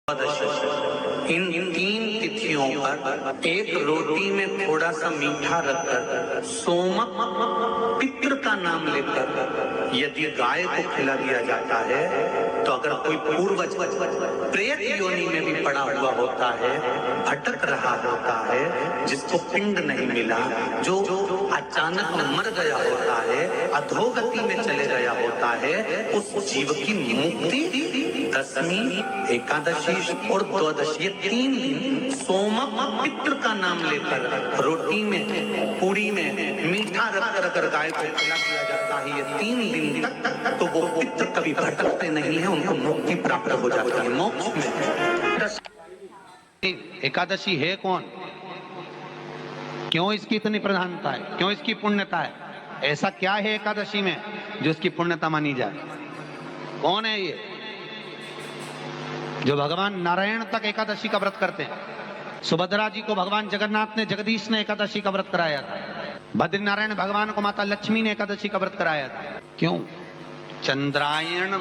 इन 3 तिथियों पर एक रोटी में थोड़ा सा मीठा रखकर सोमक पितृ का नाम लेकर यदि गाय को खिला दिया जाता है तो अगर कोई पूर्वज प्रेत योनि में भी पड़ा हुआ होता है, भटक रहा होता है, जिसको पिंड नहीं मिला, जो अचानक मर गया होता है, अधोगति में चले गया होता है, उस जीव की मुक्ति दशमी, एकादशी और द्वादशी, ये 3 दिन सोमक पितृ का नाम लेकर रोटी में, पूरी में मीठा रखकर अगर गाय को खिला दिया जाता है ये 3 दिन तक, तो वो पितृ कभी भटकते नहीं है, उनको मुक्ति प्राप्त हो जाती है मोक्ष में। एकादशी है कौन, क्यों इसकी इतनी प्रधानता है, क्यों इसकी पुण्यता है, ऐसा क्या है एकादशी में जो इसकी पुण्यता मानी जाए? कौन है ये जो भगवान नारायण तक एकादशी का व्रत करते हैं? सुभद्रा जी को भगवान जगन्नाथ ने, जगदीश ने एकादशी का व्रत कराया था। बद्रीनारायण भगवान को माता लक्ष्मी ने एकादशी का व्रत कराया था। क्यों? चंद्रायण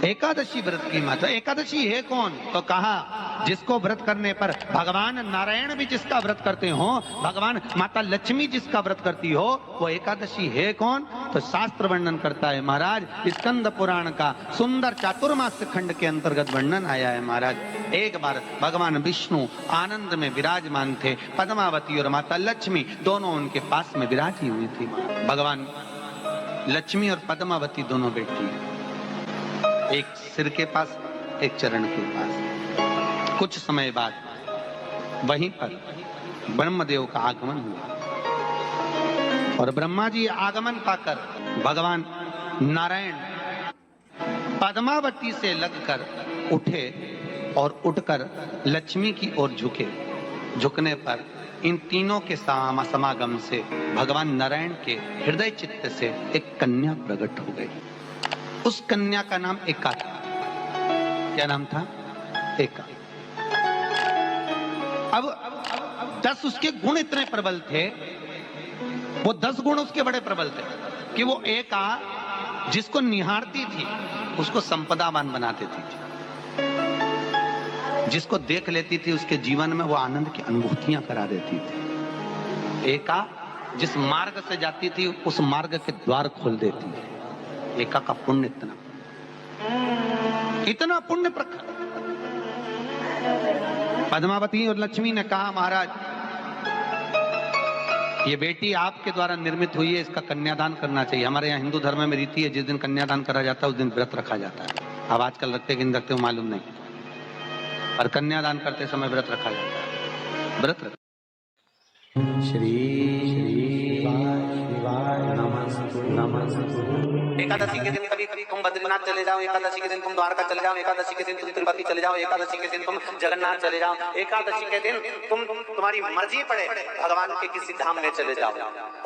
एकादशी व्रत की माता। एकादशी है कौन? तो कहा जिसको व्रत करने पर भगवान नारायण भी जिसका व्रत करते हो, भगवान माता लक्ष्मी जिसका व्रत करती हो, वो एकादशी है कौन? तो शास्त्र वर्णन करता है महाराज, स्कंद पुराण का सुंदर चातुर्मास्य खंड के अंतर्गत वर्णन आया है महाराज। एक बार भगवान विष्णु आनंद में विराजमान थे, पद्मावती और माता लक्ष्मी दोनों उनके पास में विराजी हुई थी। भगवान लक्ष्मी और पद्मावती दोनों बैठी, एक सिर के पास, एक चरण के पास। कुछ समय बाद वहीं पर ब्रह्मदेव का आगमन हुआ और ब्रह्मा जी आगमन पाकर भगवान नारायण पद्मावती से लगकर उठे और उठकर लक्ष्मी की ओर झुके। झुकने पर इन तीनों के समागम से भगवान नारायण के हृदय चित्त से एक कन्या प्रकट हो गई। उस कन्या का नाम एका था। क्या नाम था? एका। अब 10 उसके गुण इतने प्रबल थे, वो 10 गुण उसके बड़े प्रबल थे कि वो एका जिसको निहारती थी उसको संपदावान बना देती थी, जिसको देख लेती थी उसके जीवन में वो आनंद की अनुभूतियां करा देती थी। एका जिस मार्ग से जाती थी उस मार्ग के द्वार खोल देती थी। एका का पुण्य इतना पुण्य प्रखर। पद्मावती और लक्ष्मी ने कहा महाराज ये बेटी आपके द्वारा निर्मित हुई है, इसका कन्यादान करना चाहिए। हमारे यहाँ हिंदू धर्म में रीति है, जिस दिन कन्यादान करा जाता है उस दिन व्रत रखा जाता है। अब आजकल रखते कि नहीं रखते हो मालूम नहीं, और कन्यादान करते समय व्रत रखा जाता है। व्रत रख एकादशी के दिन कभी कभी तुम बद्रीनाथ चले जाओ, एकादशी के दिन तुम द्वारका चले जाओ, एकादशी के दिन तुम तिरुपति चले जाओ, एकादशी के दिन तुम जगन्नाथ चले जाओ, एकादशी के दिन तुम्हारी मर्जी पड़े भगवान के किसी धाम में चले जाओ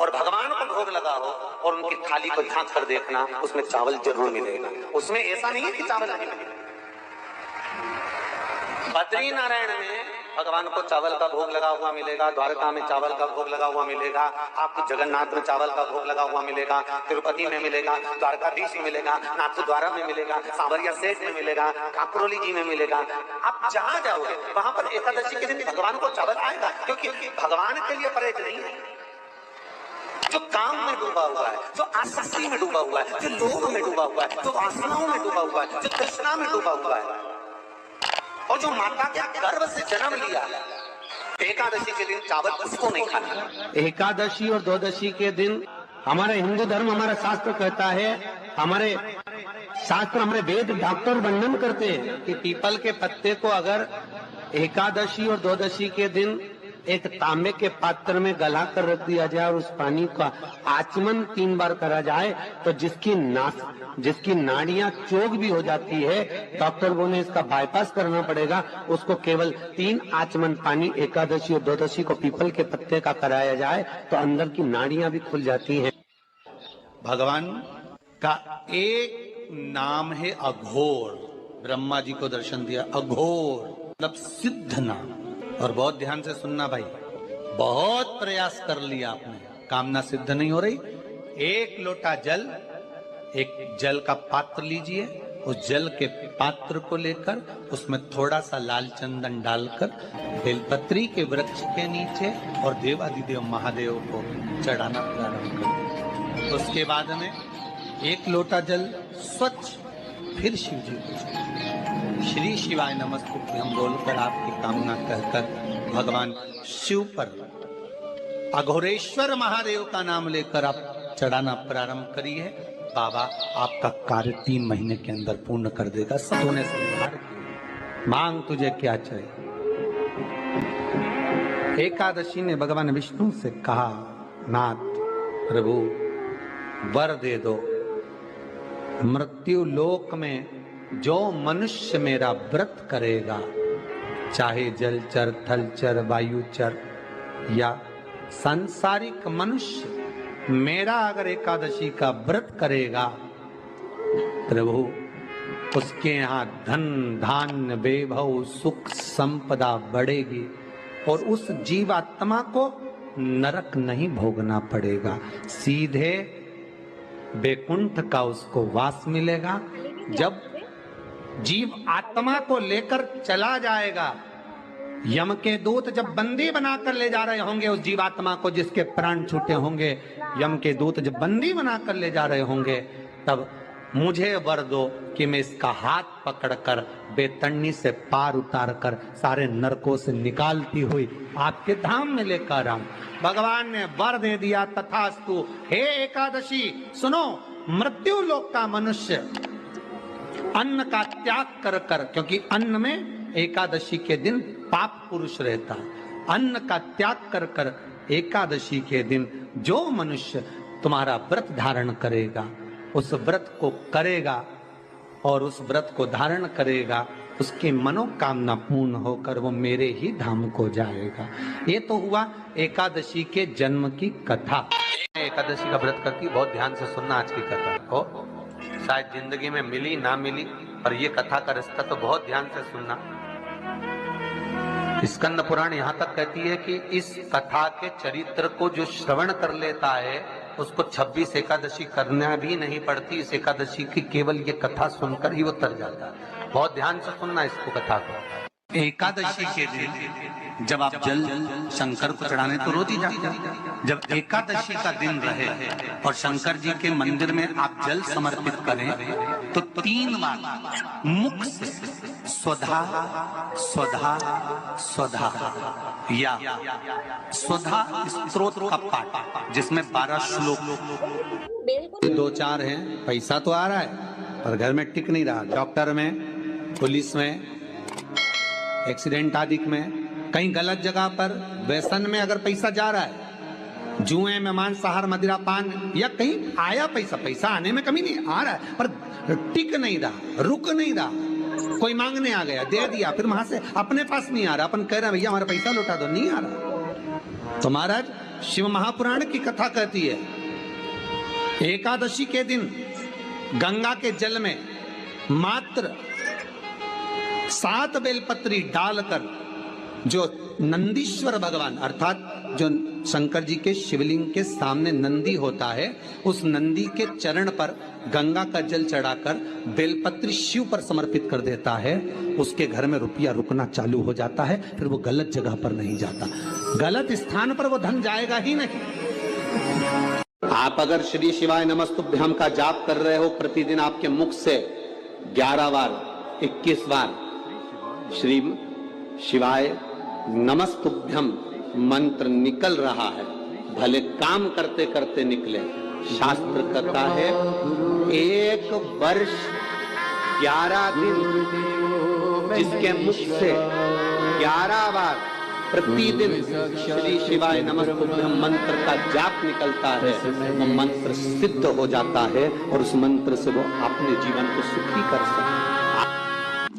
और भगवान को भोग लगाओ और उनकी थाली को झांक कर देखना, उसमें चावल जरूर मिलेगा। उसमें ऐसा नहीं है कि चावल नहीं मिलेगा। बद्री नारायण में भगवान को चावल का भोग लगा हुआ मिलेगा, द्वारका में चावल का भोग लगा हुआ मिलेगा, आपको जगन्नाथ में चावल का भोग लगा हुआ मिलेगा, तिरुपति में मिलेगा, द्वारकाधीश में मिलेगा, नाथद्वारा में मिलेगा, सांवरिया सेठ में मिलेगा, काकुरोली जी में मिलेगा। आप जहां जाओगे वहां पर एकादशी के दिन भगवान को चावल आएगा, क्योंकि भगवान के लिए परहेज नहीं है। जो काम में डूबा हुआ है, जो आसक्ति में डूबा हुआ है, जो लोभ में डूबा हुआ है, जो वासनाओं में डूबा हुआ है, जो तृष्णा में डूबा हुआ है, और जो माता के गर्भ से जन्म लिया, एकादशी के दिन चावल उसको नहीं खाना। एकादशी और द्वादशी के दिन हमारे हिंदू धर्म, हमारा शास्त्र कहता है, हमारे शास्त्र, हमारे वेद डॉक्टर वर्णन करते हैं कि पीपल के पत्ते को अगर एकादशी और द्वादशी के दिन एक तांबे के पात्र में गला कर रख दिया जाए और उस पानी का आचमन 3 बार करा जाए तो जिसकी नाड़ियां चोक भी हो जाती है, डॉक्टर बोले इसका बाईपास करना पड़ेगा, उसको केवल 3 आचमन पानी एकादशी और द्वादशी को पीपल के पत्ते का कराया जाए तो अंदर की नाड़ियां भी खुल जाती हैं। भगवान का एक नाम है अघोर। ब्रह्मा जी को दर्शन दिया, अघोर मतलब सिद्ध नाम। और बहुत ध्यान से सुनना भाई, बहुत प्रयास कर लिया आपने, कामना सिद्ध नहीं हो रही। 1 लोटा जल, एक जल का पात्र लीजिए, उस जल के पात्र को लेकर उसमें थोड़ा सा लाल चंदन डालकर बेलपत्री के वृक्ष के नीचे और देवाधिदेव महादेव को चढ़ाना प्रारंभ करें। उसके बाद में एक लोटा जल स्वच्छ फिर शिव जी को चढ़ाएं। श्री शिवाय नमस्तुभ्यम बोलकर आपकी कामना कहकर भगवान शिव पर अघोरेश्वर महादेव का नाम लेकर आप चढ़ाना प्रारंभ करिए। बाबा आपका कार्य 3 महीने के अंदर पूर्ण कर देगा। सब होने से मांग तुझे क्या चाहिए। एकादशी ने भगवान विष्णु से कहा, नाथ प्रभु वर दे दो, मृत्यु लोक में जो मनुष्य मेरा व्रत करेगा, चाहे जलचर थलचर वायुचर या सांसारिक मनुष्य, मेरा अगर एकादशी का व्रत करेगा प्रभु, उसके यहाँ धन धान्य वैभव सुख संपदा बढ़ेगी और उस जीवात्मा को नरक नहीं भोगना पड़ेगा, सीधे वैकुंठ का उसको वास मिलेगा। जब जीव आत्मा को लेकर चला जाएगा, यम के दूत जब बंदी बनाकर ले जा रहे होंगे उस जीवात्मा को, जिसके प्राण छूटे होंगे, यम के दूत जब बंदी बनाकर ले जा रहे होंगे, तब मुझे वर दो कि मैं इसका हाथ पकड़कर बेतन्नी से पार उतार कर सारे नरकों से निकालती हुई आपके धाम में लेकर आऊं। भगवान ने वर दे दिया, तथास्तु। हे एकादशी सुनो, मृत्यु लोक का मनुष्य अन्न का त्याग कर कर, क्योंकि अन्न में एकादशी के दिन पाप पुरुष रहता, अन्न का त्याग कर कर एकादशी के दिन जो मनुष्य तुम्हारा व्रत धारण करेगा, उस व्रत को करेगा और उस व्रत को धारण करेगा, उसकी मनोकामना पूर्ण होकर वो मेरे ही धाम को जाएगा। ये तो हुआ एकादशी के जन्म की कथा। एकादशी का व्रत करती, बहुत ध्यान से सुनना आज की कथा को, शायद जिंदगी में मिली ना मिली, पर ये कथा का रिश्ता तो बहुत ध्यान से सुनना। स्कंद पुराण यहाँ तक कहती है कि इस कथा के चरित्र को जो श्रवण कर लेता है उसको 26 एकादशी करना भी नहीं पड़ती। इस एकादशी की केवल ये कथा सुनकर ही वो तर जाता है। बहुत ध्यान से सुनना इसको, कथा को। एकादशी के दिन जब आप जल शंकर को चढ़ाने तो रोज ही जाते हैं। जब एकादशी का दिन रहे और शंकर जी के मंदिर में आप जल समर्पित करें तो 3 बार मुख से स्वधा स्वधा स्वधा या स्वधा स्तोत्र का पाठ, जिसमें 12 श्लोक 2-4 हैं। पैसा तो आ रहा है पर घर में टिक नहीं रहा। डॉक्टर में, पुलिस में, एक्सीडेंट आदि में, कहीं गलत जगह पर व्यसन में अगर पैसा जा रहा है, जुए में, मांसाहार, मदिरा पान, या कहीं आया पैसा आने में कमी नहीं, आ रहा है पर टिक नहीं रहा, रुक नहीं रहा। कोई मांगने आ गया, दे दिया, फिर वहां से अपने पास नहीं आ रहा, अपन कह रहे हैं भैया हमारा पैसा लौटा दो, नहीं आ रहा। तो महाराज शिव महापुराण की कथा कहती है, एकादशी के दिन गंगा के जल में मात्र 7 बेलपत्री डालकर जो नंदीश्वर भगवान, अर्थात जो शंकर जी के शिवलिंग के सामने नंदी होता है, उस नंदी के चरण पर गंगा का जल चढ़ाकर बेलपत्री शिव पर समर्पित कर देता है, उसके घर में रुपया रुकना चालू हो जाता है। फिर वो गलत जगह पर नहीं जाता, गलत स्थान पर वो धन जाएगा ही नहीं। आप अगर श्री शिवाय नमस्तुभ्यम का जाप कर रहे हो, प्रतिदिन आपके मुख से 11 बार 21 बार श्री शिवाय नमस्तुभ्यम मंत्र निकल रहा है, भले काम करते करते निकले। शास्त्र कहता है 1 वर्ष 11 दिन जिसके मुख से 11 बार प्रतिदिन श्री शिवाय नमस्तुभ्यम मंत्र का जाप निकलता है, वो मंत्र सिद्ध हो जाता है और उस मंत्र से वो अपने जीवन को सुखी कर सकते हैं।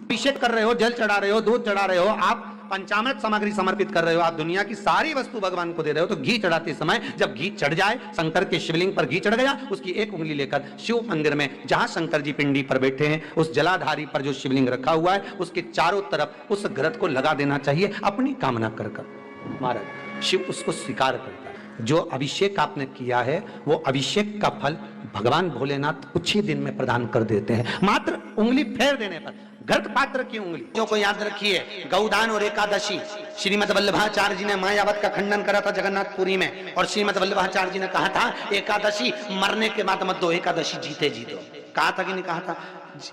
अभिषेक कर रहे हो, जल चढ़ा रहे हो, दूध चढ़ा रहे हो, आप पंचामृत सामग्री समर्पित कर रहे हो, आप दुनिया की सारी वस्तु भगवान को दे रहे हो, तो घी चढ़ाते समय जब घी चढ़ जाए, शंकर के शिवलिंग पर घी चढ़ गया, उसकी एक उंगली लेकर शिव मंदिर में जहां शंकर जी पिंडी पर बैठे हैं, उस जलाधारी पर जो शिवलिंग रखा हुआ है, उसके चारों तरफ उस घृत को लगा देना चाहिए, अपनी कामना कर कर। महाराज शिव उसको स्वीकार करता है। जो अभिषेक आपने किया है वो अभिषेक का फल भगवान भोलेनाथ कुछ ही दिन में प्रदान कर देते हैं, मात्र उंगली फेर देने पर। घृत पात्र की उंगली। जो को याद रखिए, गौदान और एकादशी। श्रीमद वल्लभाचार्य जी ने मायावत का खंडन करा था जगन्नाथपुरी में, और श्रीमद वल्लभाचार्य जी ने कहा था एकादशी मरने के बाद मत दो, एकादशी जीते जी दो। कहा था कि नहीं कहा था?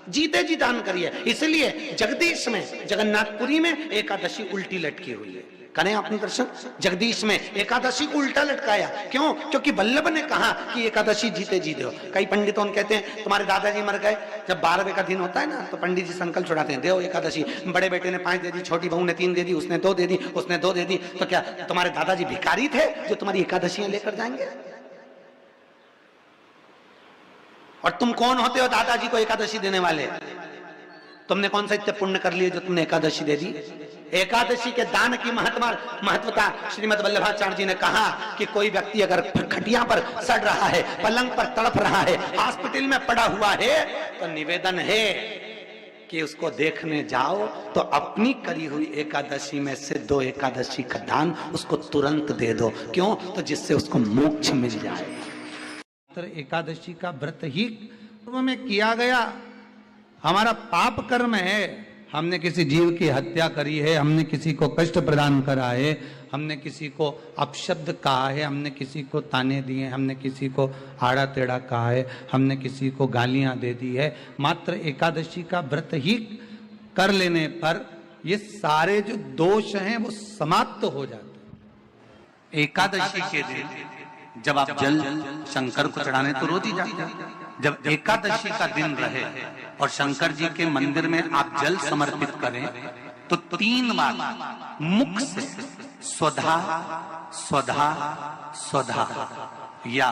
जीते जी दान करिए। इसलिए जगदीश में, जगन्नाथपुरी में एकादशी उल्टी लटकी हुई है। करें आपने दर्शन? जगदीश में एकादशी को उल्टा लटकाया। क्यों? क्योंकि वल्लभ ने कहा कि एकादशी जीते जी दो। कई पंडितों कहते हैं तुम्हारे दादाजी मर गए, जब 12वें का दिन होता है ना तो पंडित जी संकल्प छुड़ाते हैं, दो एकादशी। बड़े बेटे ने 5 दे दी, छोटी बहू ने 3 दे दी, उसने 2 दे दी, उसने 2 दे दी। तो क्या तुम्हारे दादाजी भिखारी थे जो तुम्हारी एकादशियां लेकर जाएंगे? और तुम कौन होते हो दादाजी को एकादशी देने वाले? तुमने कौन सा इतने पुण्य कर लिए जो तुमने एकादशी दे दी? एकादशी के दान की महत्वता श्रीमद वल्लभाचार्य जी ने कहा कि कोई व्यक्ति अगर खटिया पर सड़ रहा है, पलंग पर तड़प रहा है, हॉस्पिटल में पड़ा हुआ है, तो निवेदन है कि उसको देखने जाओ तो अपनी करी हुई एकादशी में से 2 एकादशी का दान उसको तुरंत दे दो। क्यों? तो जिससे उसको मोक्ष मिल जाए। एकादशी का व्रत ही पूर्व में किया गया हमारा पाप कर्म है। हमने किसी जीव की हत्या करी है, हमने किसी को कष्ट प्रदान करा है, हमने किसी को अपशब्द कहा है, हमने किसी को ताने दिए, हमने किसी को आड़ा टेढ़ा कहा है, हमने किसी को गालियां दे दी है। मात्र एकादशी का व्रत ही कर लेने पर ये सारे जो दोष हैं वो समाप्त हो जाते हैं। एकादशी के दिन जब आप जल शंकर को चढ़ाने तो रोज ही जाते हैं। जब एकादशी का दिन रहे और शंकर जी के मंदिर में आप जल समर्पित करें तो 3 बार मुख से स्वधा स्वधा स्वधा या